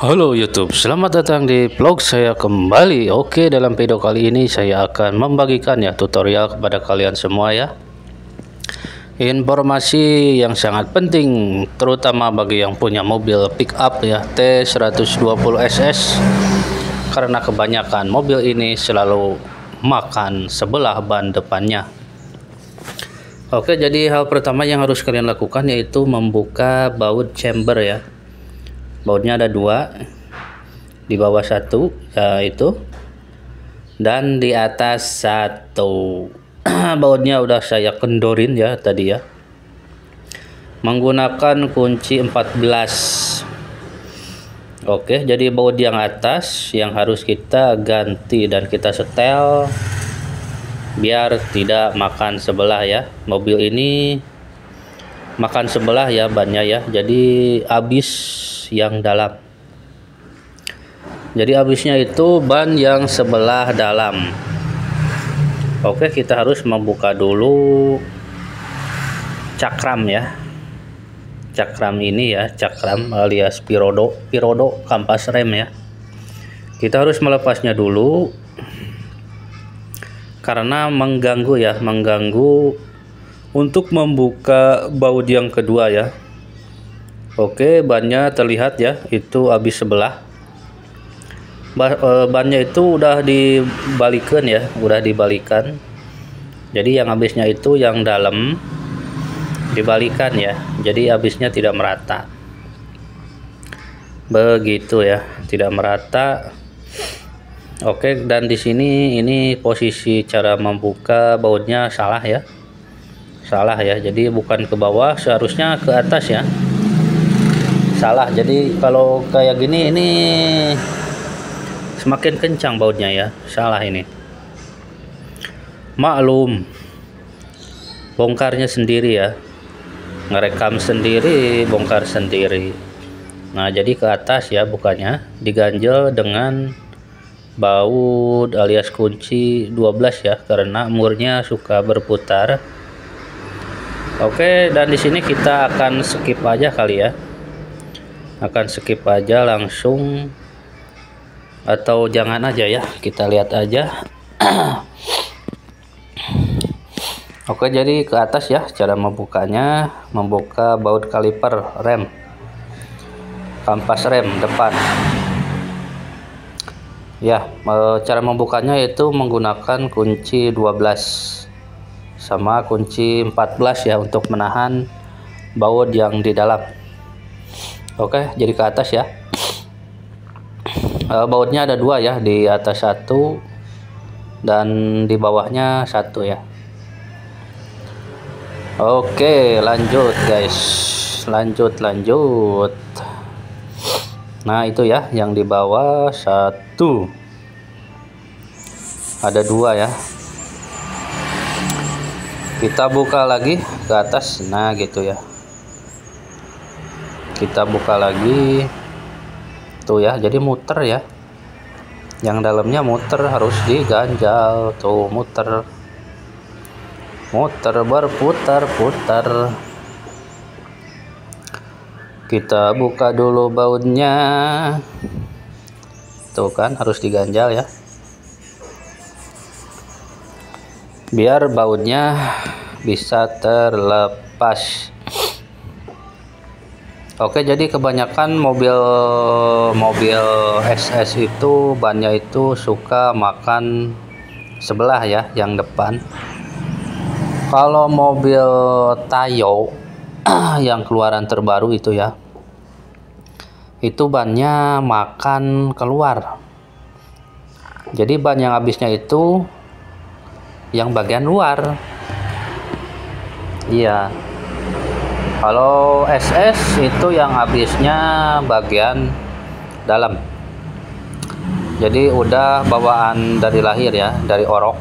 Halo YouTube, selamat datang di vlog saya kembali. Oke, dalam video kali ini saya akan membagikan tutorial kepada kalian semua ya. Informasi yang sangat penting terutama bagi yang punya mobil pick up ya T120SS. Karena kebanyakan mobil ini selalu makan sebelah ban depannya. Oke, jadi hal pertama yang harus kalian lakukan yaitu membuka baut chamber ya. Bautnya ada dua, di bawah satu yaitu, dan di atas satu. Bautnya udah saya kendorin ya tadi ya, menggunakan kunci 14. Oke, jadi baut yang atas yang harus kita ganti dan kita setel biar tidak makan sebelah ya. Mobil ini makan sebelah ya bannya ya, jadi habis yang dalam. Jadi habisnya itu ban yang sebelah dalam. Oke, kita harus membuka dulu cakram ya. Cakram ini ya, cakram alias pirodo kampas rem ya. Kita harus melepasnya dulu karena mengganggu ya, mengganggu untuk membuka baut yang kedua ya. Oke, bannya terlihat ya, itu habis sebelah. Bannya itu udah dibalikan ya, udah dibalikan. Jadi yang habisnya itu yang dalam dibalikan ya. Jadi habisnya tidak merata. Begitu ya, tidak merata. Oke, dan di sini ini posisi cara membuka bautnya salah ya. Salah ya. Jadi bukan ke bawah, seharusnya ke atas ya. Salah. Jadi kalau kayak gini ini semakin kencang bautnya ya. Salah ini. Maklum, bongkarnya sendiri ya, ngerekam sendiri, bongkar sendiri. Nah, jadi ke atas ya, bukannya diganjel dengan baut alias kunci 12 ya, karena murnya suka berputar. Oke, dan di sini kita akan skip aja kali ya. Akan skip aja langsung, atau jangan aja ya, kita lihat aja. Oke, jadi ke atas ya cara membukanya, membuka baut kaliper rem, kampas rem depan ya. Cara membukanya itu menggunakan kunci 12 sama kunci 14 ya, untuk menahan baut yang di dalam. Oke, jadi ke atas ya. Bautnya ada dua ya, di atas satu dan di bawahnya satu ya. Oke, lanjut guys, lanjut. Nah, itu ya, yang di bawah satu, ada dua ya. Kita buka lagi ke atas, nah gitu ya. Kita buka lagi tuh ya, jadi muter ya, yang dalamnya muter, harus diganjal tuh, muter berputar-putar. Kita buka dulu bautnya tuh kan, harus diganjal ya, biar bautnya bisa terlepas. Oke, jadi kebanyakan mobil SS itu bannya itu suka makan sebelah ya, yang depan. Kalau mobil Tayo yang keluaran terbaru itu ya, itu bannya makan keluar. Jadi ban yang habisnya itu yang bagian luar. Iya. Kalau SS itu yang habisnya bagian dalam. Jadi udah bawaan dari lahir ya, dari orok,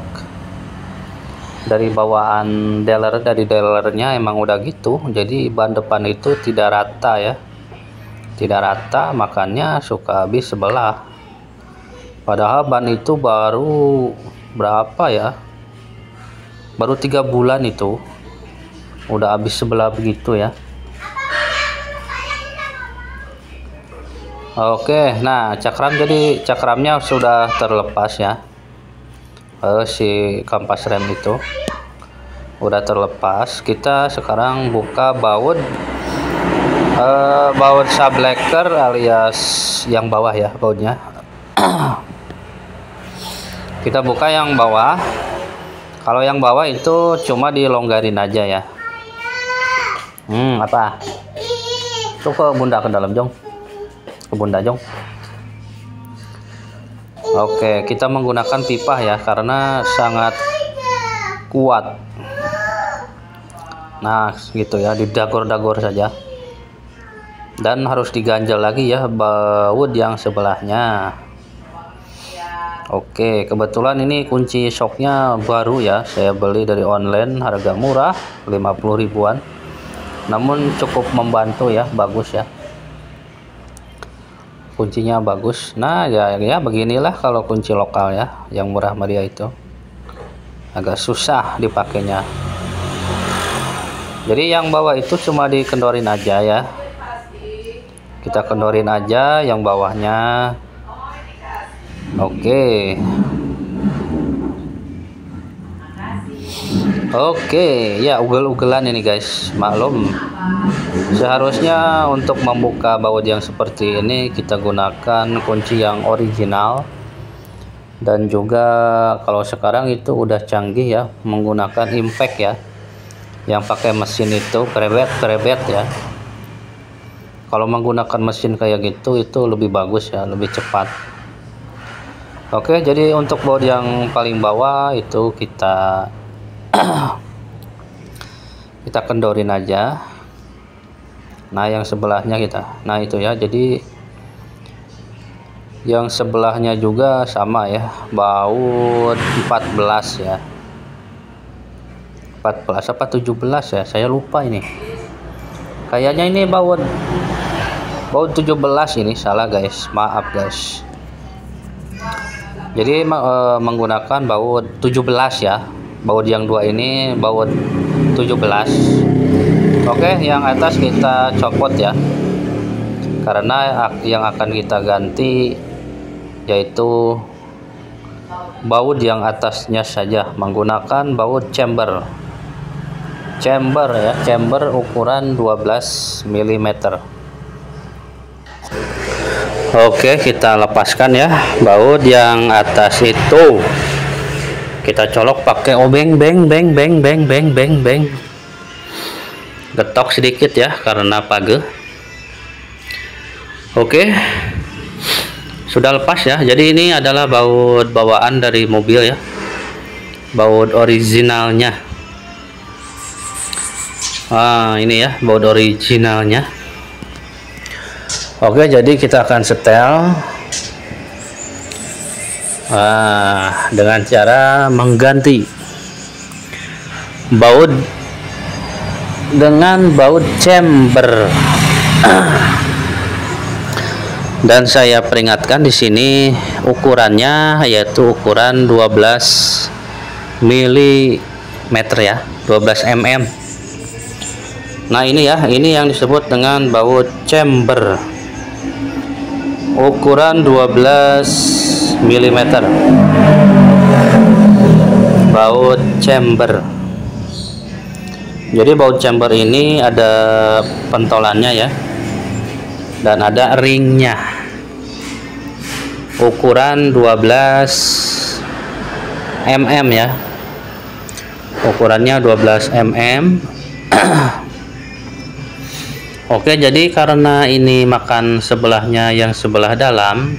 dari bawaan dealer, dari dealernya emang udah gitu. Jadi ban depan itu tidak rata ya, tidak rata, makanya suka habis sebelah. Padahal ban itu baru berapa ya, baru 3 bulan itu udah habis sebelah begitu ya. Oke, nah cakramnya sudah terlepas ya. Si kampas rem itu udah terlepas. Kita sekarang buka baut sublecker alias yang bawah ya, bautnya. Kita buka yang bawah. Kalau yang bawah itu cuma dilonggarin aja ya. Apa? Tuh ke bunda ke dalam, Jong. Ke bunda, Jong. Oke, kita menggunakan pipa ya karena sangat kuat. Nah, gitu ya, didagor-dagor saja. Dan harus diganjel lagi ya baut yang sebelahnya. Oke, kebetulan ini kunci shocknya baru ya. Saya beli dari online, harga murah, 50 ribuan. Namun cukup membantu ya, bagus ya. Kuncinya bagus. Nah ya beginilah kalau kunci lokal ya, yang murah meriah itu agak susah dipakainya. Jadi yang bawah itu cuma dikendorin aja ya, kita kendorin aja yang bawahnya. Oke ya, ugel-ugelan ini guys, maklum. Seharusnya untuk membuka baut yang seperti ini kita gunakan kunci yang original. Dan juga kalau sekarang itu udah canggih ya, menggunakan impact ya, yang pakai mesin itu kerebet ya. Kalau menggunakan mesin kayak gitu itu lebih bagus ya, lebih cepat. Oke, jadi untuk baut yang paling bawah itu kita kendorin aja. Nah yang sebelahnya nah itu ya, jadi yang sebelahnya juga sama ya, baut 14 ya, 14 apa 17 ya, saya lupa ini. Kayaknya ini baut 17 ini, salah guys, maaf guys. Jadi menggunakan baut 17 ya, baut yang dua ini baut 17. Oke, yang atas kita copot ya, karena yang akan kita ganti yaitu baut yang atasnya saja, menggunakan baut chamber ya, chamber ukuran 12 mm. Oke, kita lepaskan ya baut yang atas itu, kita colok pakai obeng, beng, getok sedikit ya karena page. Oke, sudah lepas ya. Jadi ini adalah baut bawaan dari mobil ya, baut originalnya. Ini ya baut originalnya. Oke, jadi kita akan setel dengan cara mengganti baut dengan baut chamber. Dan saya peringatkan di sini ukurannya yaitu ukuran 12 mm ya, 12 mm. Nah ini ya, ini yang disebut dengan baut chamber, ukuran 12 mm, baut chamber. Jadi baut chamber ini ada pentolannya ya, dan ada ringnya, ukuran 12 mm ya, ukurannya 12 mm. Oke, jadi karena ini makan sebelahnya yang sebelah dalam,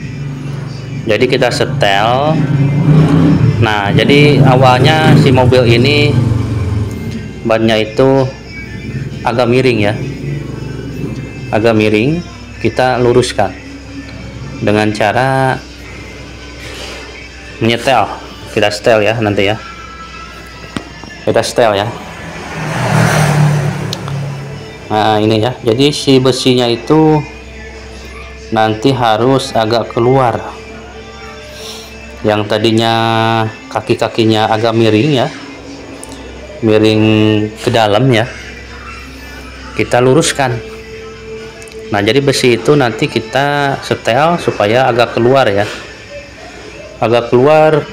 jadi kita setel. Nah, jadi awalnya si mobil ini bannya itu agak miring ya, agak miring. Kita luruskan dengan cara menyetel. Kita setel ya nanti ya, kita setel ya. Nah ini ya, jadi si besinya itu nanti harus agak keluar, yang tadinya kaki-kakinya agak miring ya, miring ke dalam ya, kita luruskan Nah, jadi besi itu nanti kita setel supaya agak keluar ya, agak keluar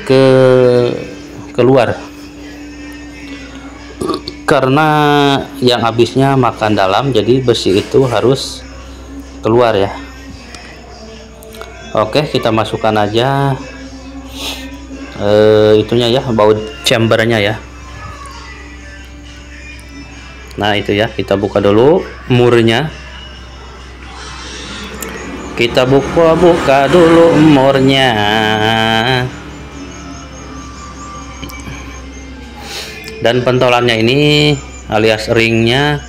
keluar, karena yang habisnya makan dalam, jadi besi itu harus keluar ya. Oke, kita masukkan aja itunya ya, baut chambernya ya. Nah, itu ya, kita buka dulu murnya. Kita buka dulu murnya. Dan pentolannya ini alias ringnya.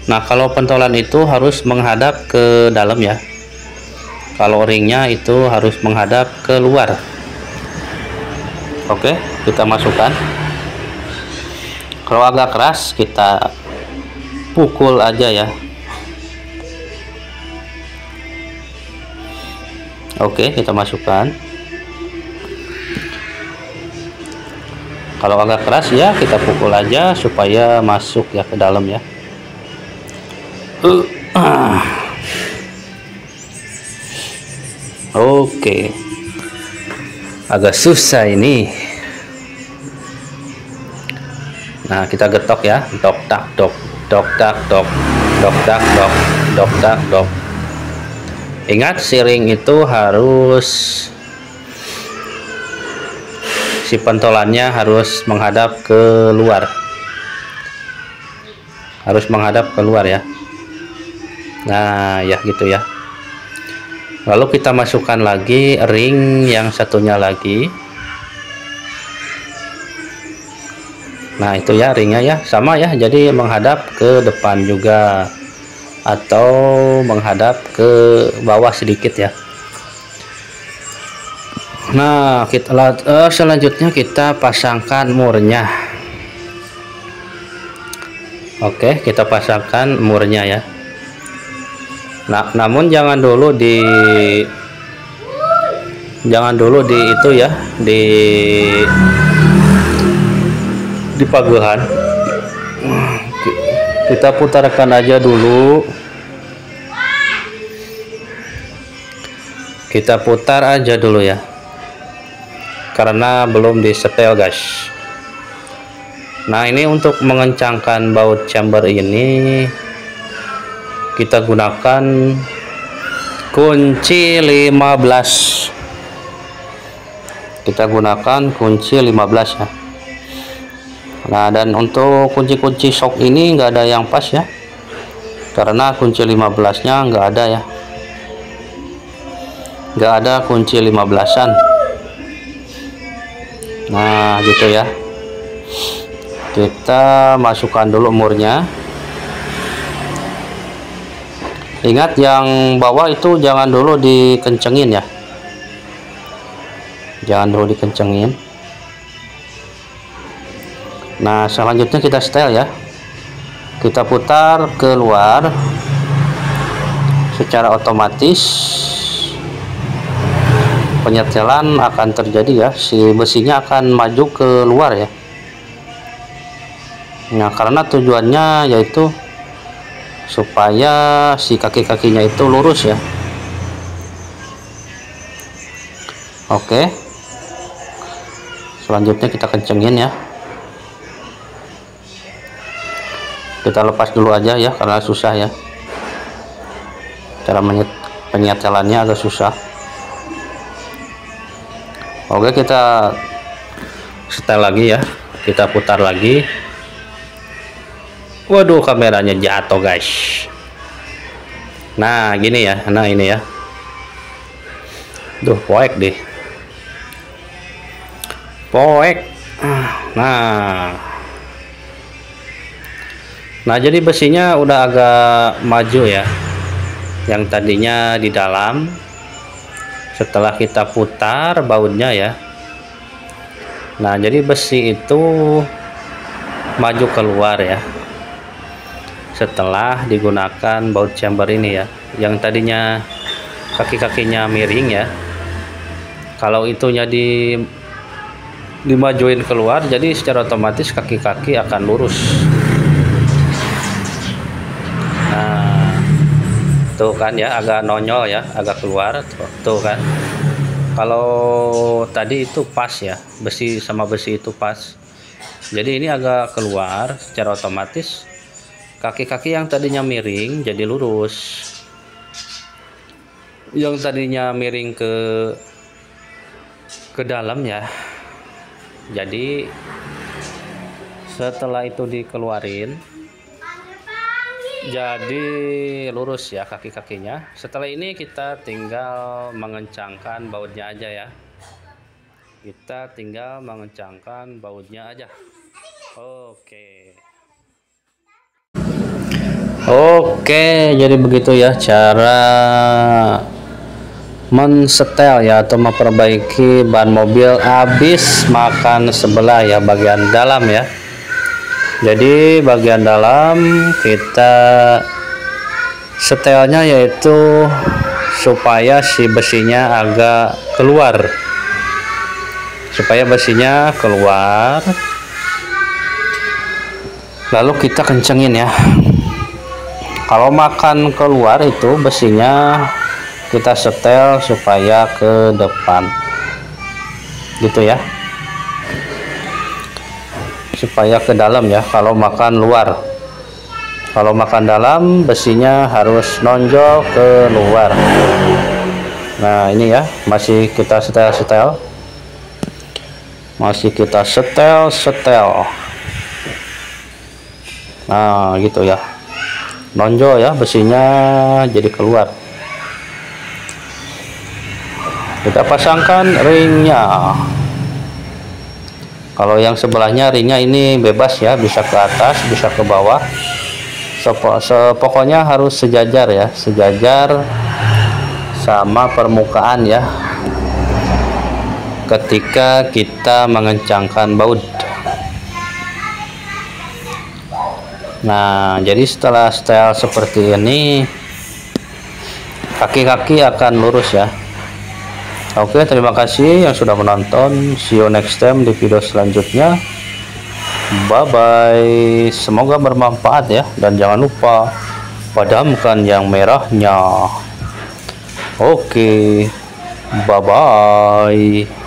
Nah, kalau pentolan itu harus menghadap ke dalam ya. Kalau ringnya itu harus menghadap ke luar. Oke, kita masukkan. Kalau agak keras kita pukul aja ya. Oke, kita masukkan. Kalau agak keras ya kita pukul aja supaya masuk ya ke dalam ya. Oke, agak susah ini. Nah, kita getok ya, dok tak dok, dok tak dok, dok tak dok, dok tak dok. Ingat, si ring itu harus, si pentolannya harus menghadap ke luar, harus menghadap keluar ya. Nah ya gitu ya. Lalu kita masukkan lagi ring yang satunya lagi. Nah itu ya ringnya ya, sama ya, jadi menghadap ke depan juga atau menghadap ke bawah sedikit ya. Nah, selanjutnya kita pasangkan murnya. Oke, kita pasangkan murnya ya. Nah, namun jangan dulu di itu ya, di paguhan. Kita putarkan aja dulu. Kita putar aja dulu ya. Karena belum disetel guys. Nah, ini untuk mengencangkan baut chamber ini kita gunakan kunci 15. Kita gunakan kunci 15 ya. Nah, dan untuk kunci-kunci shock ini enggak ada yang pas ya, karena kunci 15 nya enggak ada ya, enggak ada kunci 15-an. Nah gitu ya, kita masukkan dulu murnya. Ingat, yang bawah itu jangan dulu dikencengin ya, jangan dulu dikencengin. Nah, selanjutnya kita setel ya. Kita putar keluar. Secara otomatis penyetelan akan terjadi ya. Si besinya akan maju keluar ya. Nah, karena tujuannya yaitu supaya si kaki-kakinya itu lurus ya. Oke. Selanjutnya kita kencengin ya. Kita lepas dulu aja ya, karena susah ya, cara penyetelannya agak susah. Oke, kita setel lagi ya, kita putar lagi. Waduh, kameranya jatuh guys. Nah gini ya, nah ini ya, duh poek deh, poek. Nah, jadi besinya udah agak maju ya, yang tadinya di dalam. Setelah kita putar bautnya ya, nah jadi besi itu maju keluar ya, setelah digunakan baut chamber ini ya. Yang tadinya kaki-kakinya miring ya, kalau itunya dimajuin keluar, jadi secara otomatis kaki-kaki akan lurus. Nah, tuh kan ya, agak nonyol ya, agak keluar tuh kan. Kalau tadi itu pas ya, besi sama besi itu pas, jadi ini agak keluar. Secara otomatis kaki-kaki yang tadinya miring jadi lurus, yang tadinya miring ke dalam ya, jadi setelah itu dikeluarin jadi lurus ya kaki-kakinya. Setelah ini kita tinggal mengencangkan bautnya aja ya, kita tinggal mengencangkan bautnya aja. Oke, jadi begitu ya cara mensetel ya atau memperbaiki ban mobil habis makan sebelah ya, bagian dalam ya. Jadi bagian dalam kita setelnya yaitu supaya si besinya agak keluar, lalu kita kencengin ya. Kalau makan keluar itu besinya kita setel supaya ke depan gitu ya, supaya ke dalam ya. Kalau makan luar, kalau makan dalam besinya harus nonjol ke luar. Nah ini ya, masih kita setel, nah gitu ya, nonjol ya, besinya jadi keluar. Kita pasangkan ringnya. Kalau yang sebelahnya ringnya ini bebas ya, bisa ke atas bisa ke bawah, pokoknya harus sejajar ya, sejajar sama permukaan ya ketika kita mengencangkan baut. Nah jadi setelah setel seperti ini kaki-kaki akan lurus ya. Oke, terima kasih yang sudah menonton. See you next time di video selanjutnya. Bye bye, semoga bermanfaat ya, dan jangan lupa padamkan yang merahnya. Oke, bye bye.